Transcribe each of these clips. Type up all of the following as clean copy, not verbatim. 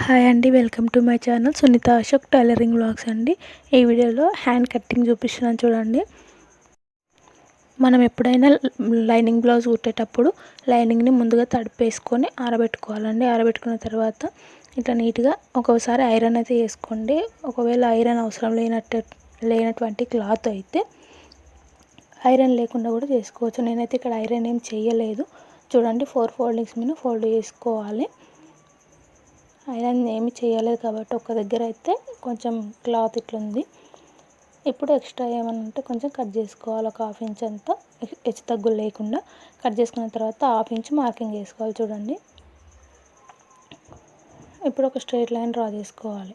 Hi అండి, welcome to my channel Sunitha Ashok tailoring vlogs అండి. ఈ వీడియోలో హ్యాండ్ కటింగ్ చూపిస్తున్నాను చూడండి. మనం ఎప్పుడైనా లైనింగ్ బ్లౌజ్ కుట్టేటప్పుడు లైనింగ్ని ముందుగా తడిపేసుకొని ఆరబెట్టుకోవాలండి. ఆరబెట్టుకున్న తర్వాత ఇట్లా నీట్గా ఒక్కోసారి ఐరన్ అయితే వేసుకోండి. ఒకవేళ ఐరన్ అవసరం లేనటువంటి క్లాత్ అయితే ఐరన్ లేకుండా కూడా చేసుకోవచ్చు. నేనైతే ఇక్కడ ఐరన్ ఏం చేయలేదు. చూడండి, 4 ఫోల్డింగ్స్ మీద ఫోల్డ్ చేసుకోవాలి. ఐరన్ ఏమి చేయలేదు కాబట్టి ఒక దగ్గర అయితే కొంచెం క్లాత్ ఇట్లుంది. ఇప్పుడు ఎక్స్ట్రా ఏమన్నా ఉంటే కొంచెం కట్ చేసుకోవాలి. ఒక 1/2 ఇంచ్ అంతా హెచ్చు తగ్గులు లేకుండా కట్ చేసుకున్న తర్వాత 1/2 ఇంచ్ మార్కింగ్ వేసుకోవాలి. చూడండి, ఇప్పుడు ఒక స్ట్రైట్ లైన్ డ్రా చేసుకోవాలి.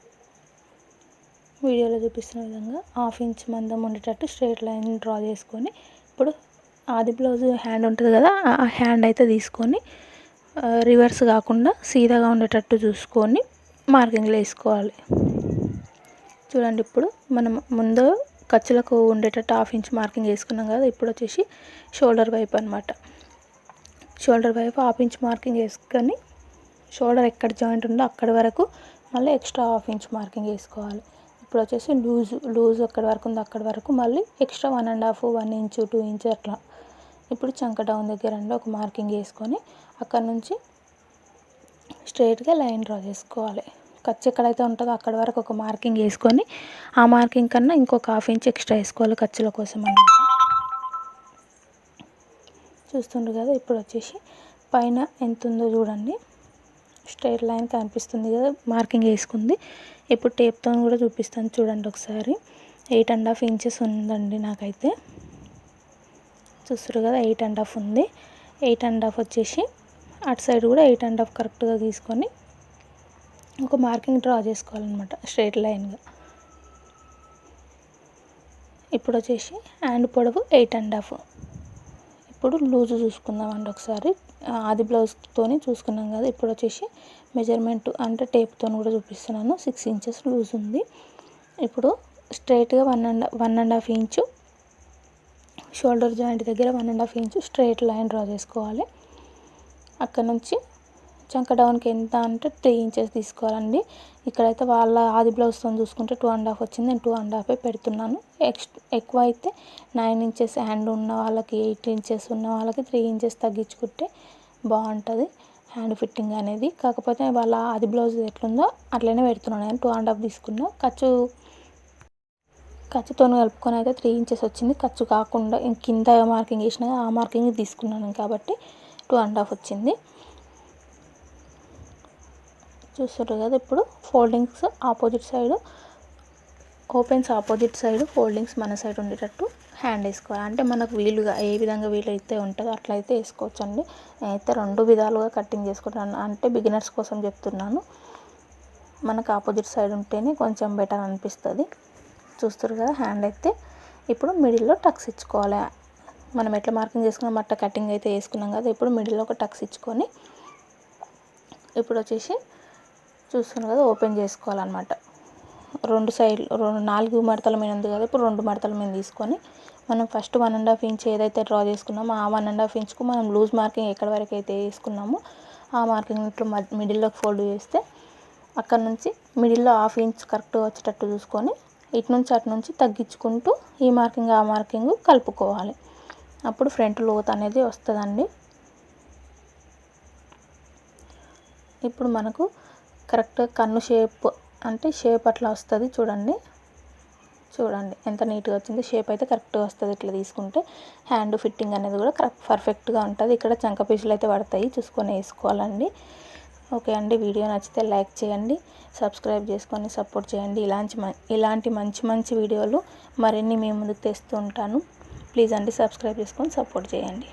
వీడియోలో చూపిస్తున్న విధంగా 1/2 ఇంచ్ మందం ఉండేటట్టు స్ట్రైట్ లైన్ డ్రా చేసుకొని ఇప్పుడు ఆది బ్లౌజ్ హ్యాండ్ ఉంటుంది కదా, ఆ హ్యాండ్ అయితే తీసుకొని రివర్స్ కాకుండా సీదాగా ఉండేటట్టు చూసుకొని మార్కింగ్లు వేసుకోవాలి. చూడండి, ఇప్పుడు మనం ముందు ఖర్చులకు ఉండేటట్టు 1/2 ఇంచ్ మార్కింగ్ వేసుకున్నాం కదా. ఇప్పుడు వచ్చేసి షోల్డర్ వైపు అనమాట. షోల్డర్ వైపు 1/2 ఇంచ్ మార్కింగ్ వేసుకొని షోల్డర్ ఎక్కడ జాయింట్ ఉందో అక్కడి వరకు మళ్ళీ ఎక్స్ట్రా 1/2 ఇంచ్ మార్కింగ్ వేసుకోవాలి. ఇప్పుడు వచ్చేసి లూజ్ ఎక్కడి వరకు ఉందో అక్కడి వరకు మళ్ళీ ఎక్స్ట్రా 1.5, 1 ఇంచ్, 2 ఇంచ్ అట్లా. ఇప్పుడు చంక డౌన్ దగ్గర ఒక మార్కింగ్ వేసుకొని అక్కడ నుంచి స్ట్రైట్గా లైన్ డ్రా చేసుకోవాలి. ఖర్చు ఎక్కడైతే ఉంటుందో అక్కడ వరకు ఒక మార్కింగ్ వేసుకొని ఆ మార్కింగ్ కన్నా ఇంకొక 1/2 ఇంచ్ ఎక్స్ట్రా వేసుకోవాలి ఖర్చుల కోసం అన్నమాట. చూస్తుండ్రు కదా, ఇప్పుడు వచ్చేసి పైన ఎంత ఉందో చూడండి. స్ట్రైట్ లైన్ కనిపిస్తుంది కదా, మార్కింగ్ వేసుకుంది. ఇప్పుడు టేప్తో కూడా చూపిస్తాను చూడండి ఒకసారి. 8.5 ఇంచెస్ ఉందండి నాకైతే. చూస్తారు కదా, 8.5 ఉంది. 8.5 వచ్చేసి అటు సైడ్ కూడా 8.5 కరెక్ట్గా తీసుకొని ఒక మార్కింగ్ డ్రా చేసుకోవాలన్నమాట స్ట్రైట్ లైన్గా. ఇప్పుడు వచ్చేసి హ్యాండ్ పొడవు 8.5. ఇప్పుడు లూజు చూసుకుందామండి ఒకసారి. ఆది బ్లౌజ్తో చూసుకున్నాం కదా. ఇప్పుడు వచ్చేసి మెజర్మెంట్ అంటే టేప్తో కూడా చూపిస్తున్నాను. 6 ఇంచెస్ లూజ్ ఉంది. ఇప్పుడు స్ట్రైట్గా 1.5 ఇంచు షోల్డర్ జాయింట్ దగ్గర 1.5 ఇంచు స్ట్రైట్ లైన్ డ్రా చేసుకోవాలి. అక్కడ నుంచి చంక డౌన్కి ఎంత అంటే 3 ఇంచెస్ తీసుకోవాలండి. ఇక్కడైతే వాళ్ళ ఆది బ్లౌజ్తో చూసుకుంటే 2.5 వచ్చింది. నేను 2.5 పెడుతున్నాను. ఎక్కువ అయితే 9 ఇంచెస్ హ్యాండ్ ఉన్న వాళ్ళకి, 8 ఇంచెస్ ఉన్న వాళ్ళకి 3 ఇంచెస్ తగ్గించుకుంటే బాగుంటుంది హ్యాండ్ ఫిట్టింగ్ అనేది. కాకపోతే వాళ్ళ ఆది బ్లౌజ్ ఎట్లుందో అట్లనే పెడుతున్నాను. నేను 2.5 తీసుకున్నా. ఖర్చుతో కలుపుకొని అయితే 3 ఇంచెస్ వచ్చింది. ఖర్చు కాకుండా కింద మార్కింగ్ వేసిన ఆ మార్కింగ్ తీసుకున్నాను కాబట్టి 2.5 వచ్చింది. చూస్తారు కదా, ఇప్పుడు foldings opposite side, opens opposite side, foldings మన సైడ్ ఉండేటట్టు హ్యాండ్ వేసుకోవాలి. అంటే మనకు వీలుగా ఏ విధంగా వీలైతే ఉంటుందో అట్లయితే వేసుకోవచ్చండి. నేనైతే 2 విధాలుగా కటింగ్ చేసుకుంటాను. అంటే బిగినర్స్ కోసం చెప్తున్నాను. మనకు ఆపోజిట్ సైడ్ ఉంటేనే కొంచెం బెటర్ అనిపిస్తుంది. చూస్తారు కదా, హ్యాండ్ అయితే ఇప్పుడు మిడిల్లో టక్స్ ఇచ్చుకోవాలి. మనం ఎట్లా మార్కింగ్ చేసుకున్నాం అట్లా కటింగ్ అయితే వేసుకున్నాం కదా. ఇప్పుడు మిడిల్లో ఒక టక్స్ ఇచ్చుకొని ఇప్పుడు వచ్చేసి చూస్తున్నాం కదా, ఓపెన్ చేసుకోవాలన్నమాట. 2 సైడ్లు 4 మడతల మీద ఉంది కదా. ఇప్పుడు 2 మడతల మీద తీసుకొని మనం ఫస్ట్ 1.5 ఇంచ్ ఏదైతే డ్రా చేసుకున్నామో ఆ 1.5 ఇంచ్కు మనం లూజ్ మార్కింగ్ ఎక్కడి వరకు అయితే వేసుకున్నామో ఆ మార్కింగ్ ఇట్లా మిడిల్లోకి ఫోల్డ్ చేస్తే అక్కడ నుంచి మిడిల్లో 1/2 ఇంచ్ కరెక్ట్గా వచ్చేటట్టు చూసుకొని ఇటు నుంచి అటు నుంచి తగ్గించుకుంటూ ఈ మార్కింగ్ ఆ మార్కింగ్ కలుపుకోవాలి. అప్పుడు ఫ్రంట్ లోత్ అనేది వస్తుందండి. ఇప్పుడు మనకు కరెక్ట్గా కన్ను షేప్ అంటే షేప్ అట్లా వస్తుంది. చూడండి ఎంత నీట్గా వచ్చింది. షేప్ అయితే కరెక్ట్గా వస్తుంది. ఇట్లా తీసుకుంటే హ్యాండ్ ఫిట్టింగ్ అనేది కూడా పర్ఫెక్ట్గా ఉంటుంది. ఇక్కడ చంక పీసులు అయితే పడతాయి, చూసుకొని వేసుకోవాలండి. ఓకే అండి, వీడియో నచ్చితే లైక్ చేయండి, సబ్స్క్రైబ్ చేసుకొని సపోర్ట్ చేయండి. ఇలాంటి మంచి వీడియోలు మరిన్ని మీ ముందుకు తెస్తూ ఉంటాను. ప్లీజ్ అండి, సబ్స్క్రైబ్ చేసుకొని సపోర్ట్ చేయండి.